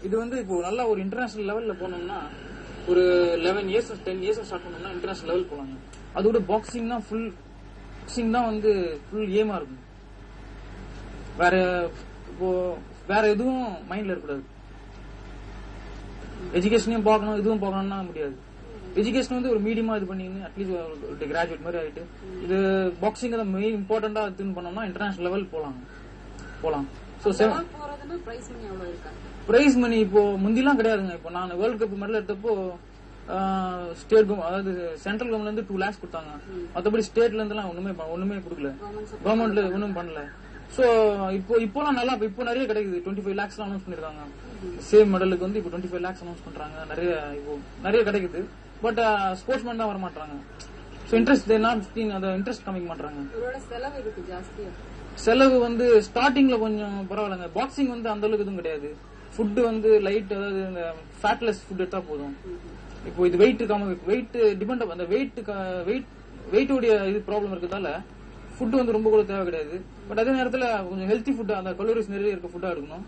இது வந்து இப்போ நல்ல ஒரு இன்டர்நேஷனல் லெவல்ல போனோம்னா ஒரு 11 இயர்ஸ் 10 இயர்ஸ் ஸ்டார்ட் பண்ணோம்னா இன்டர்நேஷனல் லெவல் போலாங்க. அதோட பாக்ஸிங் தான் வந்து ஃபுல் ஏமா இருக்கும். வேற எதுவும் மைண்ட்ல இருக்கக்கூடாது. எஜுகேஷனையும் பார்க்கணும், இதுவும் பார்க்கணும்னா முடியாது. எஜுகேஷன் வந்து ஒரு மீடியமா இது பண்ணின்னு அட்லீஸ்ட் கிராஜுவேட் மாதிரி ஆயிட்டு இது பாக்ஸிங் தான் மெயின் இம்பார்ட்டண்டா இது பண்ணோம்னா இன்டர்நேஷனல் லெவல் போலாம். பிரைஸ் மணி இப்போ முந்திலாம் கிடையாதுங்க. இப்போ நான் வேர்ல்ட் கப் மெடல் எடுத்தப்போ ஸ்டேட் அதாவது சென்ட்ரல் கவர்மெண்ட்ல இருந்து 2 lakhs கொடுத்தாங்க. மற்றபடி ஸ்டேட்ல இருந்து எல்லாம் ஒண்ணுமே கொடுக்கல, கவர்மெண்ட்ல ஒன்னும் பண்ணல. சோ இப்போலாம் நல்லா இப்போ நிறைய கிடைக்குது. 25 lakhs அனௌன்ஸ் பண்ணிருக்காங்க. சேம் மெடலுக்கு வந்து இப்போ 25 lakhs அனௌன்ஸ் பண்றாங்க. நிறைய கிடைக்குது. பட் ஸ்போர்ட்ஸ்மேன் தான் வர மாட்டாங்க. சோ இன்ட்ரெஸ்ட் காமிக்க மாட்டாங்க. செலவு வந்து ஸ்டார்டிங்ல கொஞ்சம் பரவாயில்லைங்க. பாக்ஸிங் வந்து அந்த அளவுக்கு எதுவும் கிடையாது. ஃபுட் வந்து லைட், அதாவது இந்த ஃபேட்லெஸ் ஃபுட் எடுத்தா போதும். இப்போ இது வெயிட் டிபெண்ட் அந்த வெயிட்டோடைய இது ப்ராப்ளம் இருக்கிறதால ஃபுட் வந்து ரொம்ப கூட தேவை கிடையாது. பட் அதே நேரத்தில் கொஞ்சம் ஹெல்த்தி ஃபுட், அந்த கலோரிஸ் நிறைய இருக்க ஃபுட்டா எடுக்கணும்.